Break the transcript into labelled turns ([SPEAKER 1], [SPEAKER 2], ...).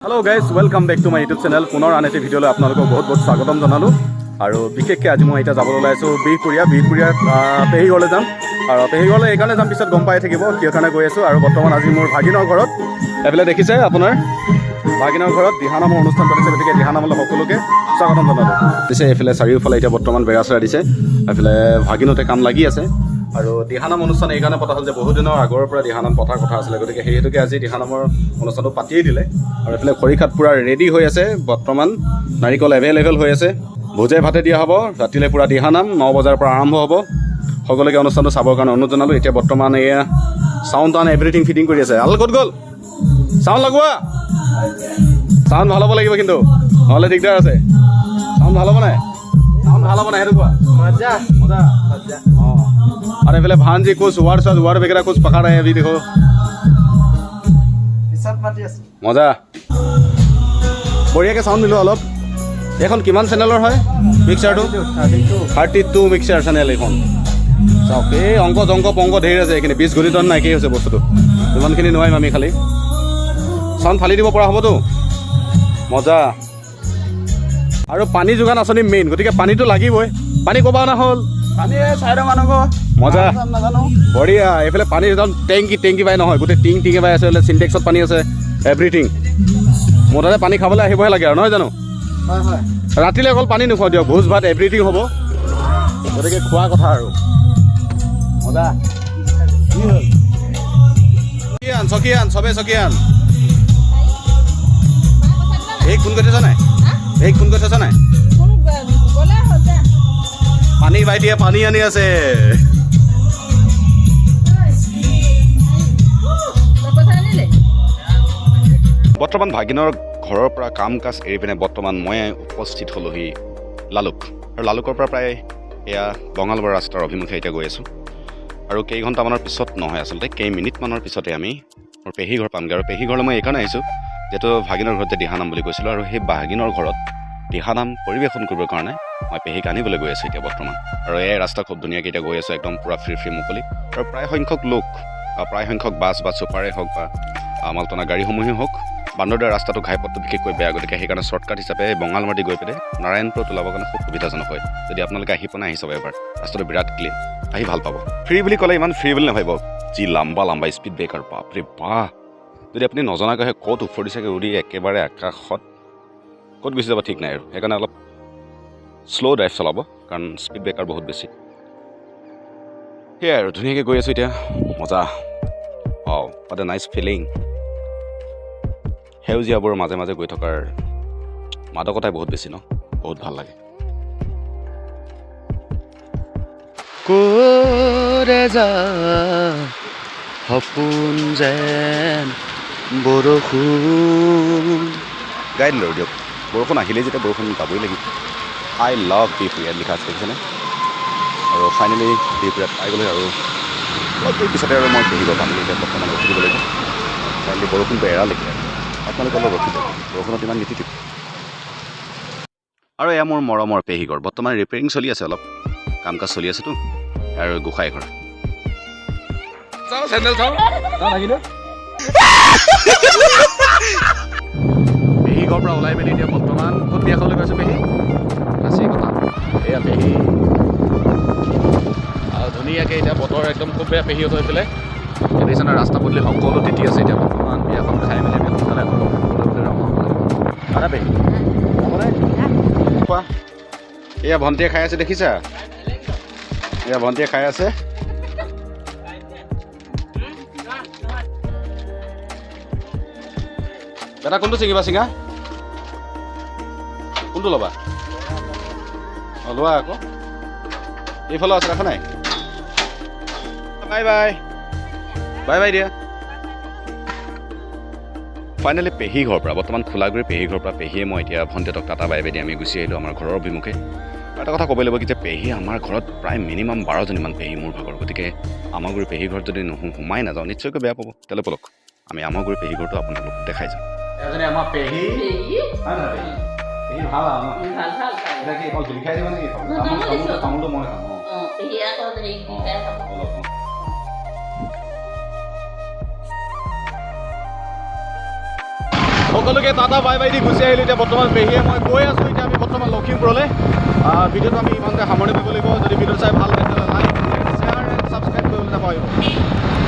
[SPEAKER 1] Hello guys, welcome back to my YouTube channel. পুনৰ আন এটা ভিডিঅ'লৈ আপোনালোকক বহুত বহুত স্বাগতম জনালোঁ আৰু বিশেষকৈ আজি মই এতিয়া যাবলৈ ওলাইছোঁ বিহপুৰীয়া পেহী ঘৰলৈ যাম আৰু পেহী ঘৰলৈ এইকাৰণে যাম পিছত গম পাই থাকিব কিয় কাৰণে গৈ আছোঁ আৰু বৰ্তমান আজি মোৰ ভাগিনৰ ঘৰত এইফালে দেখিছে আপোনাৰ ভাগিনৰ ঘৰত দিহানামৰ অনুষ্ঠান পাতিছে গতিকে দিহানামলৈ সকলোকে স্বাগতম জনালোঁ দিছে এইফালে চাৰিওফালে এতিয়া বৰ্তমান বেৰা চেৰা দিছে এইফালে ভাগিনতে কাম লাগি আছে আৰু দিহানাম অনুষ্ঠান এইকাৰণে পতা হ'ল যে বহু দিনৰ আগৰ পৰা দিহানাম পতাৰ কথা আছিলে গতিকে সেই হেতুকে আজি দিহানামৰ অনুষ্ঠানটো পাতিয়েই দিলে আৰু এইফালে খৰিখাত পূৰা ৰেডি হৈ আছে বৰ্তমান নাৰিকল এভেইলেবল হৈ আছে ভোজে ভাতে দিয়া হ'ব ৰাতিলৈ পূৰা দিহানাম 9 বজাৰ পৰা আৰম্ভ হ'ব সকলোকে অনুষ্ঠানটো চাবৰ কাৰণে অনুৰোধ জনালোঁ এতিয়া বৰ্তমান এয়া চাউণ্ড টাউন এভৰিথিং ফিটিং কৰি আছে আল ক'ত গ'ল চাউণ্ড লগোৱা চাউণ্ড ভাল হ'ব লাগিব কিন্তু নহ'লে দিগদাৰ আছে চাউণ্ড ভাল হ'ব নাই চাউণ্ড ভাল হ'ব নাই সেইটো কোৱা মজা মজা অঁ अरे पहले भांजी कुछ वार वगैरह कुछ पका रहे हैं अभी देखो मजा बढ़िया के साउंड मिलो अलग এখন কিমান চেনেলৰ হয় মিক্সাৰটো 32 মিক্সাৰ চেনেল এখন চাওক এই অংক পংক ধেৰ আছে এইখিনি 20 গণিত নাইকিয়া হৈছে বস্তুটো ইমানখিনি নোৱাৰিম আমি খালি চাউণ্ড ফালি দিব পৰা হ'বতো মজা আৰু পানী যোগান আঁচনি মেইন গতিকে পানীটো লাগিবই পানী ক'বা না হ'ল পানী চাইডৰ মানুহ মজা বঢ়িয়া এইফালে পানীৰ একদম টেংকি পাই নহয় গোটেই টিং পাই আছে চিনটেক্সত পানী আছে এভৰিথিং মুঠতে পানী খাবলৈ আহিবহে লাগে আৰু নহয় জানো ৰাতিলৈ অকল পানী নোখোৱা দিয়ক ভোজ ভাত এভৰিথিং হ'ব গতিকে খোৱা কথা আৰু মজা চকীয়ান চবে চকীয়ান এই ফোন কৰি থৈছ নাই পানী বাইটিয়ে পানী আনি আছে বৰ্তমান ভাগিনৰ ঘৰৰ পৰা কাম কাজ এৰি পিনে বৰ্তমান মই উপস্থিত হ'লোহি লালুক আৰু লালুকৰ পৰা প্ৰায় এয়া বঙালবাৰ ৰাস্তাৰ অভিমুখে এতিয়া গৈ আছোঁ আৰু কেইঘণ্টামানৰ পিছত নহয় আচলতে কেইমিনিটমানৰ পিছতে আমি মোৰ পেহী ঘৰ পামগৈ আৰু পেহী ঘৰলৈ মই এইকাৰণে আহিছোঁ যিহেতু ভাগিনৰ ঘৰত যে দিহানাম বুলি কৈছিলোঁ আৰু সেই ভাগিনৰ ঘৰত দিহানাম পৰিৱেশন কৰিবৰ কাৰণে মই পেহীক আনিবলৈ গৈ আছোঁ এতিয়া বৰ্তমান আৰু এই ৰাস্তা খুব ধুনীয়াকৈ এতিয়া গৈ আছোঁ একদম পূৰা ফ্ৰী মুকলি আৰু প্ৰায় সংখ্যক লোক প্ৰায় সংখ্যক বাছ বা চুপাৰে হওক বা মালটনা গাড়ীসমূহেই হওক বান্দৰদৰা ৰাস্তাটো ঘাইপথটো বিশেষকৈ বেয়া গতিকে সেইকাৰণে শ্বৰ্টকাট হিচাপে বঙালমাটি গৈ পেলাই নাৰায়ণপুৰত ওলাবৰ কাৰণে খুব সুবিধাজনক হয় যদি আপোনালোকে আহি পোৱা নাই আহি চাব এবাৰ ৰাস্তাটো বিৰাট ক্লিন আহি ভাল পাব ফ্ৰী বুলি ক'লে ইমান ফ্ৰী বুলি নাভাবিব যি লাম্বা স্পীড ব্ৰেকাৰ বাপৰে বাহ যদি আপুনি নজনাকৈ ক'ত উফৰিছেগৈ উৰি একেবাৰে আকাশত ক'ত গুচি যাব ঠিক নাই আৰু সেইকাৰণে অলপ শ্ল' ড্ৰাইভ চলাব কাৰণ স্পীড ব্ৰেকাৰ বহুত বেছি সেয়াই আৰু ধুনীয়াকৈ গৈ আছোঁ এতিয়া মজা অঁ হোৱাট এ নাইচ ফিলিং সেউজীয়াবোৰৰ মাজে মাজে গৈ থকাৰ মাদকতাই বহুত বেছি ন বহুত ভাল লাগে ক'ৰে যা সপোন যেন বৰষুণ গাই দিলোঁ দিয়ক বৰষুণ আহিলেই যেতিয়া বৰষুণ গাবই লাগিব আই লাভ বিহপুৰীয়াত লিখা আছে দেখিছেনে আৰু ফাইনেলি বিহপুৰীয়াত পাই গ'লোঁ আৰু অলপ দেৰি পিছতে আৰু মই পেহী ঘৰ পামগৈ এতিয়া বৰ্তমান ৰখি দিব লাগিব ফাইনেলি বৰষুণটো এৰালৈকে আপোনালোকে অলপ ৰখি যাব বৰষুণত ইমান নিতিতিব আৰু এয়া মোৰ মৰমৰ পেহী ঘৰ বৰ্তমান ৰিপেয়াৰিং চলি আছে অলপ কাম কাজ চলি আছেতো আৰু গোসাঁই ঘৰ পেহী ঘৰৰ পৰা ওলাই মেলি এতিয়া বৰ্তমান ক'ত বিয়া খাবলৈ গৈছোঁ পেহী আছে কথা এয়া পেহী আৰু ধুনীয়াকৈ এতিয়া বতৰ একদম খুব বেয়া পেহীত হৈ পেলাই দেখিছে নহয় ৰাস্তা পদূলি সকলো তিতি আছে এতিয়া বৰ্তমান বিয়াখন খাই মেলি আমি সোনকালে পেহী কোৱা এয়া ভণ্টিয়ে খাই আছে দেখিছা এয়া ভণ্টিয়ে খাই আছে এটা কোনটো ছিঙিবা ছিঙা কোনটো ল'বা অঁ লোৱা আকৌ এইফালেও আছে দেখা নাই বাই দিয়া ফাইনেলি পেহী ঘৰৰ পৰা বৰ্তমান খোলাগুৰি পেহী ঘৰৰ পৰা পেহীয়ে মই এতিয়া ভণ্টিহঁতক টাটা বাই দি আমি গুচি আহিলোঁ আমাৰ ঘৰৰ অভিমুখে এটা কথা ক'ব লাগিব কি যে পেহী আমাৰ ঘৰত প্ৰায় মিনিমাম 12জনীমান পেহী মোৰ ভাগৰ গতিকে আমাগুৰি পেহী ঘৰত যদি সোমাই নাযাওঁ নিশ্চয়কৈ বেয়া পাব তেলে পলক আমি আমাগুৰি পেহী ঘৰটো আপোনালোকক দেখাই যাম এজনী আমাৰ পেহী হয় নহয় পেহী ভাল আৰু এতিয়া কি অকল লিখাই দিব নেকি তামোলটো মই খাম সকলোকে টাটা বাই বাই দি গুচি আহিলোঁ এতিয়া বৰ্তমান পেহীয়ে মই গৈ আছোঁ এতিয়া আমি বৰ্তমান লখিমপুৰলৈ ভিডিঅ'টো আমি ইমানতে সামৰণি কৰিব লাগিব যদি ভিডিঅ'টো চাই ভাল লাগে